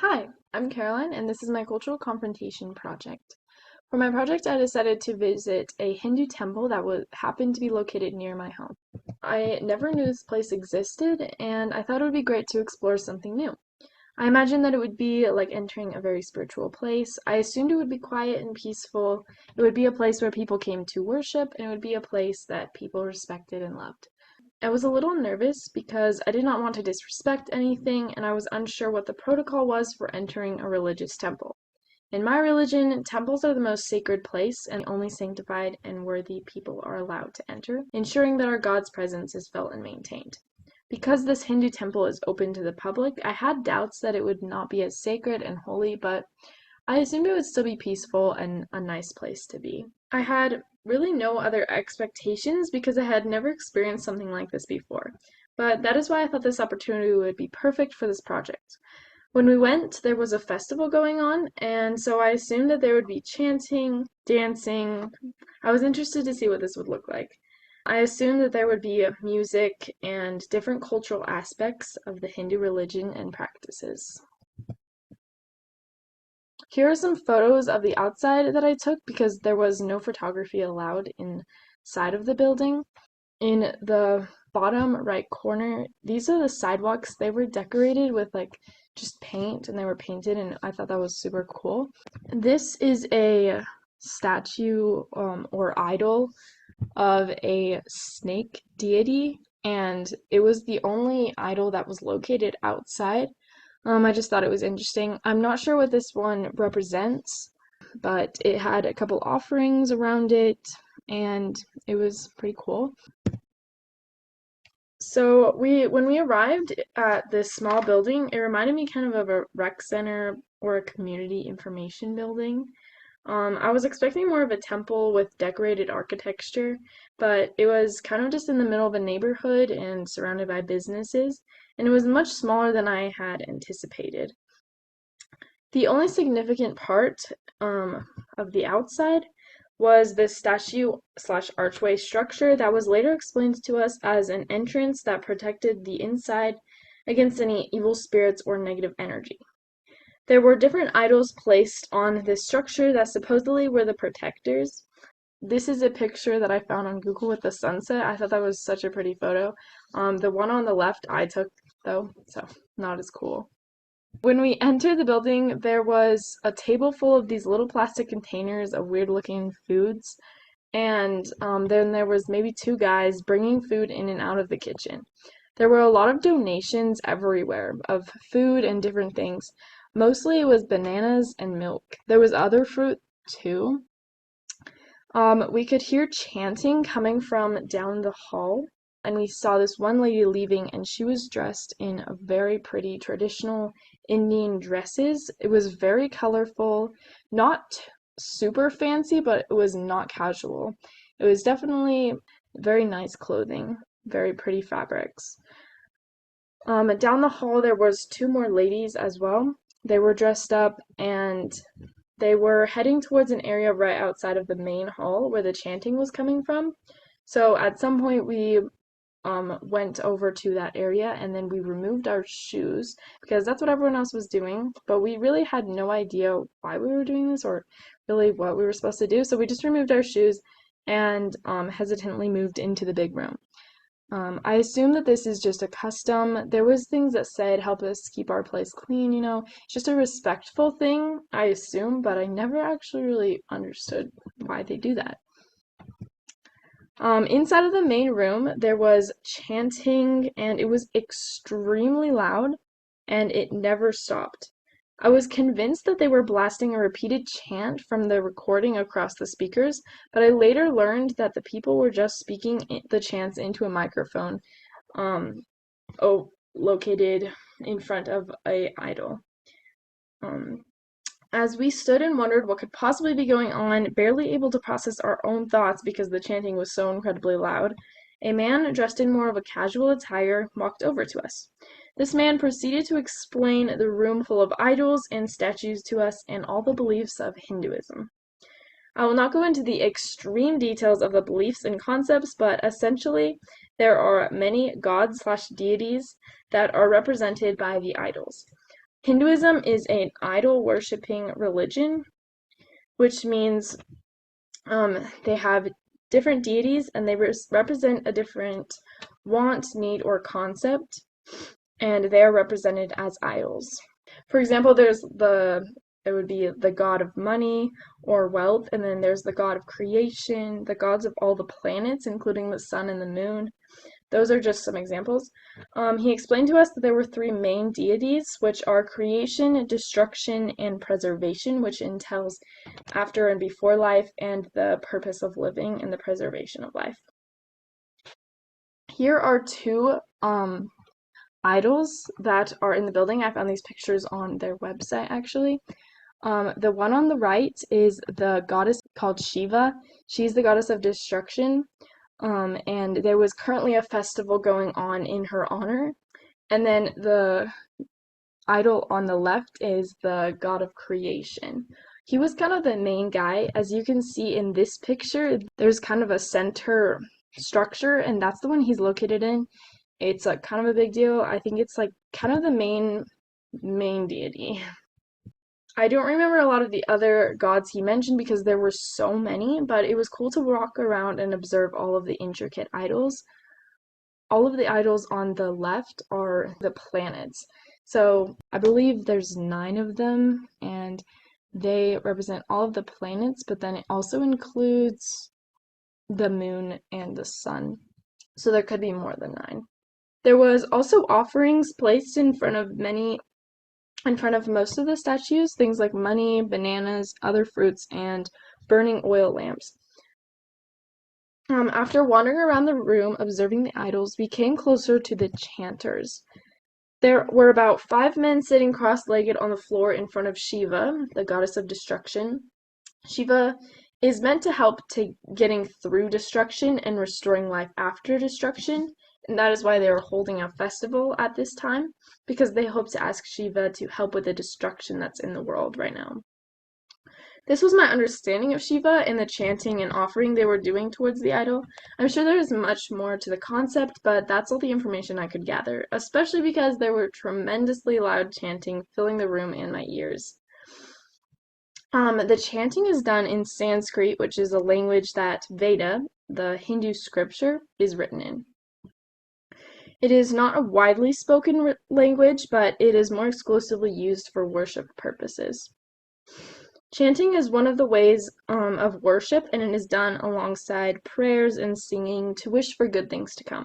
Hi, I'm Caroline, and this is my cultural confrontation project. For my project, I decided to visit a Hindu temple that happened to be located near my home. I never knew this place existed, and I thought it would be great to explore something new. I imagined that it would be like entering a very spiritual place. I assumed it would be quiet and peaceful. It would be a place where people came to worship, and it would be a place that people respected and loved. I was a little nervous because I did not want to disrespect anything, and I was unsure what the protocol was for entering a religious temple. In my religion, temples are the most sacred place and the only sanctified and worthy people are allowed to enter, ensuring that our God's presence is felt and maintained. Because this Hindu temple is open to the public, I had doubts that it would not be as sacred and holy, but I assumed it would still be peaceful and a nice place to be. I had really no other expectations because I had never experienced something like this before. But that is why I thought this opportunity would be perfect for this project. When we went, there was a festival going on, and so I assumed that there would be chanting, dancing. I was interested to see what this would look like. I assumed that there would be music and different cultural aspects of the Hindu religion and practices. Here are some photos of the outside that I took because there was no photography allowed inside of the building. In the bottom right corner, these are the sidewalks. They were decorated with like just paint and they were painted, and I thought that was super cool. This is a statue or idol of a snake deity, and it was the only idol that was located outside. I just thought it was interesting. I'm not sure what this one represents, but it had a couple offerings around it, and it was pretty cool. So when we arrived at this small building, it reminded me kind of a rec center or a community information building. I was expecting more of a temple with decorated architecture, but it was kind of just in the middle of a neighborhood and surrounded by businesses, and it was much smaller than I had anticipated. The only significant part of the outside was the statue/archway structure that was later explained to us as an entrance that protected the inside against any evil spirits or negative energy. There were different idols placed on this structure that supposedly were the protectors. This is a picture that I found on Google with the sunset. I thought that was such a pretty photo. The one on the left I took though, so not as cool. When we entered the building, there was a table full of these little plastic containers of weird looking foods, and then there was maybe two guys bringing food in and out of the kitchen. There were a lot of donations everywhere of food and different things. Mostly it was bananas and milk. There was other fruit too. We could hear chanting coming from down the hall, and we saw this one lady leaving, and she was dressed in a very pretty traditional Indian dresses. It was very colorful, not super fancy, but it was not casual. It was definitely very nice clothing, very pretty fabrics. Down the hall there was two more ladies as well. They were dressed up and they were heading towards an area right outside of the main hall where the chanting was coming from. So at some point we went over to that area and then we removed our shoes because that's what everyone else was doing. But we really had no idea why we were doing this or really what we were supposed to do. So we just removed our shoes and hesitantly moved into the big room. I assume that this is just a custom. There was things that said help us keep our place clean, It's just a respectful thing, I assume, but I never actually really understood why they do that. Inside of the main room, there was chanting, and it was extremely loud, and it never stopped. I was convinced that they were blasting a repeated chant from the recording across the speakers, but I later learned that the people were just speaking the chants into a microphone um, located in front of a idol. As we stood and wondered what could possibly be going on, barely able to process our own thoughts because the chanting was so incredibly loud, a man dressed in more of a casual attire walked over to us. This man proceeded to explain the room full of idols and statues to us and all the beliefs of Hinduism. I will not go into the extreme details of the beliefs and concepts, but essentially there are many gods/deities that are represented by the idols. Hinduism is an idol worshipping religion, which means they have different deities and they represent a different want, need, or concept, and they are represented as idols. For example, there would be the god of money or wealth, and then there's the god of creation, the gods of all the planets, including the sun and the moon. Those are just some examples. He explained to us that there were three main deities, which are creation, destruction, and preservation, which entails after and before life and the purpose of living and the preservation of life. Here are two idols that are in the building. I found these pictures on their website actually. The one on the right is the goddess called Shiva. She's the goddess of destruction. And there was currently a festival going on in her honor. And then the idol on the left is the god of creation. He was kind of the main guy. As you can see in this picture, there's kind of a center structure, and that's the one he's located in. It's like kind of a big deal. I think it's like kind of the main deity. I don't remember a lot of the other gods he mentioned because there were so many, but it was cool to walk around and observe all of the intricate idols. All of the idols on the left are the planets. So I believe there's 9 of them, and they represent all of the planets, but then it also includes the moon and the sun. So there could be more than 9. There was also offerings placed in front of most of the statues, things like money, bananas, other fruits, and burning oil lamps. After wandering around the room observing the idols, we came closer to the chanters. There were about 5 men sitting cross-legged on the floor in front of Shiva, the goddess of destruction. Shiva is meant to help to getting through destruction and restoring life after destruction, and that is why they are holding a festival at this time, because they hope to ask Shiva to help with the destruction that's in the world right now. This was my understanding of Shiva and the chanting and offering they were doing towards the idol. I'm sure there is much more to the concept, but that's all the information I could gather, especially because there were tremendously loud chanting filling the room and my ears. The chanting is done in Sanskrit, which is a language that Veda, the Hindu scripture, is written in. It is not a widely spoken language, but it is more exclusively used for worship purposes. Chanting is one of the ways of worship, and it is done alongside prayers and singing to wish for good things to come.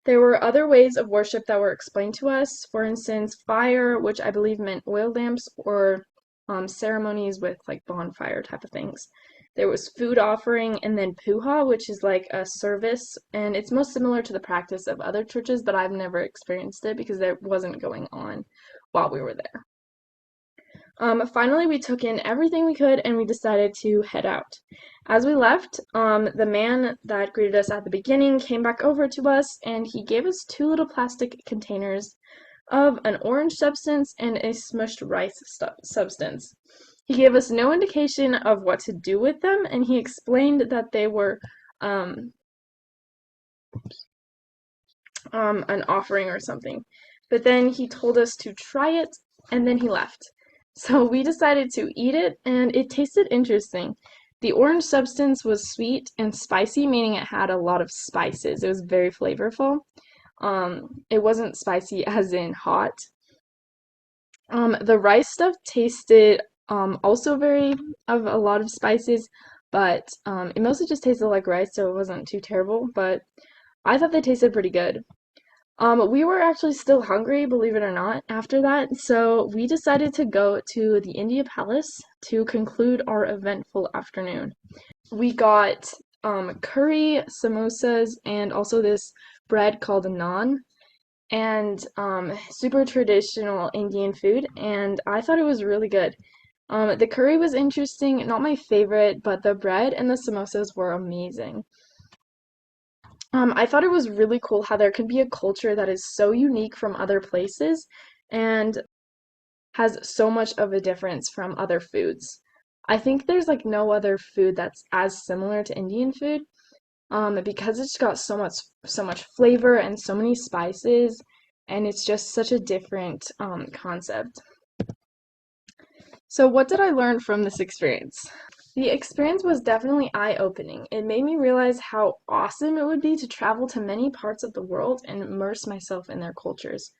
There were other ways of worship that were explained to us. For instance, fire, which I believe meant oil lamps, or ceremonies with like bonfire type of things. There was food offering, and then puja, which is like a service, and it's most similar to the practice of other churches, but I've never experienced it because it wasn't going on while we were there. Finally, we took in everything we could and we decided to head out. As we left, the man that greeted us at the beginning came back over to us and he gave us 2 little plastic containers of an orange substance and a smushed rice substance. He gave us no indication of what to do with them, and he explained that they were an offering or something. But then he told us to try it, and then he left. So we decided to eat it, and it tasted interesting. The orange substance was sweet and spicy, meaning it had a lot of spices. It was very flavorful. It wasn't spicy as in hot. The rice stuff tasted also of a lot of spices, but it mostly just tasted like rice, so it wasn't too terrible, but I thought they tasted pretty good. We were actually still hungry, believe it or not, after that, so we decided to go to the India Palace to conclude our eventful afternoon. We got curry, samosas, and also this bread called naan, and super traditional Indian food, and I thought it was really good. The curry was interesting, not my favorite, but the bread and the samosas were amazing. I thought it was really cool how there can be a culture that is so unique from other places and has so much of a difference from other foods. I think there's like no other food that's as similar to Indian food, because it's got so much flavor and so many spices, and it's just such a different concept. So, what did I learn from this experience? The experience was definitely eye-opening. It made me realize how awesome it would be to travel to many parts of the world and immerse myself in their cultures.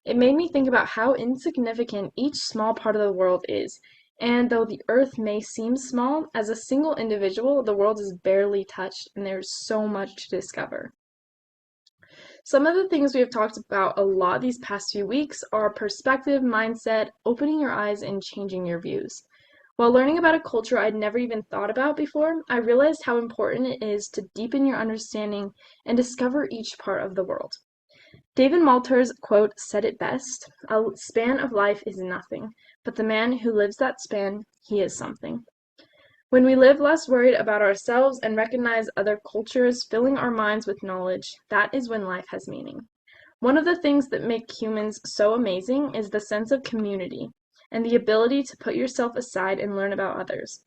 It made me think about how insignificant each small part of the world is. And though the earth may seem small, as a single individual, the world is barely touched and there's so much to discover. Some of the things we have talked about a lot these past few weeks are perspective, mindset, opening your eyes, and changing your views. While learning about a culture I'd never even thought about before, I realized how important it is to deepen your understanding and discover each part of the world. David Malter's quote said it best: "A span of life is nothing, but the man who lives that span, he is something." When we live less worried about ourselves and recognize other cultures, filling our minds with knowledge, that is when life has meaning. One of the things that make humans so amazing is the sense of community and the ability to put yourself aside and learn about others.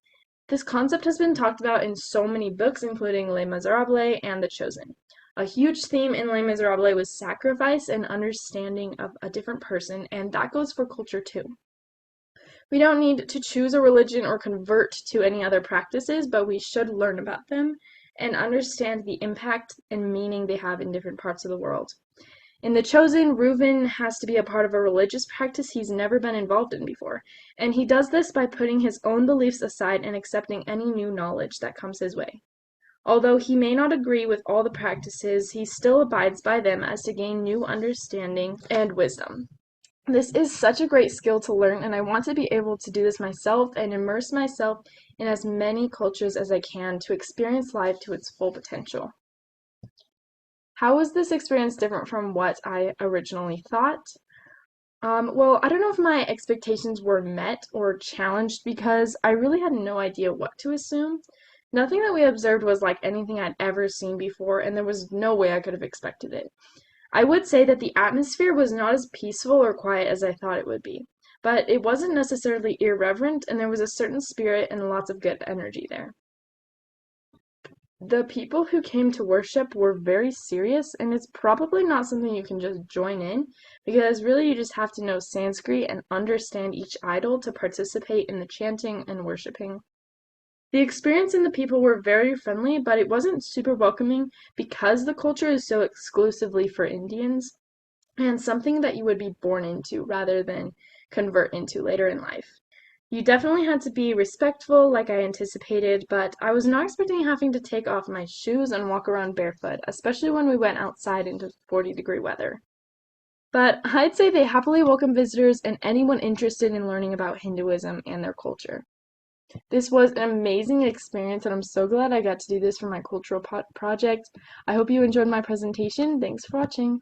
This concept has been talked about in so many books, including Les Miserables and The Chosen. A huge theme in Les Miserables was sacrifice and understanding of a different person, and that goes for culture too. We don't need to choose a religion or convert to any other practices, but we should learn about them and understand the impact and meaning they have in different parts of the world. In The Chosen, Reuven has to be a part of a religious practice he's never been involved in before, and he does this by putting his own beliefs aside and accepting any new knowledge that comes his way. Although he may not agree with all the practices, he still abides by them as to gain new understanding and wisdom. This is such a great skill to learn, and I want to be able to do this myself and immerse myself in as many cultures as I can to experience life to its full potential. How was this experience different from what I originally thought? Well, I don't know if my expectations were met or challenged because I really had no idea what to assume. Nothing that we observed was like anything I'd ever seen before, and there was no way I could have expected it. I would say that the atmosphere was not as peaceful or quiet as I thought it would be, but it wasn't necessarily irreverent, and there was a certain spirit and lots of good energy there. The people who came to worship were very serious, and it's probably not something you can just join in, because really you just have to know Sanskrit and understand each idol to participate in the chanting and worshiping. The experience and the people were very friendly, but it wasn't super welcoming because the culture is so exclusively for Indians and something that you would be born into rather than convert into later in life. You definitely had to be respectful like I anticipated, but I was not expecting having to take off my shoes and walk around barefoot, especially when we went outside into 40-degree weather. But I'd say they happily welcome visitors and anyone interested in learning about Hinduism and their culture. This was an amazing experience, and I'm so glad I got to do this for my cultural project. I hope you enjoyed my presentation. Thanks for watching.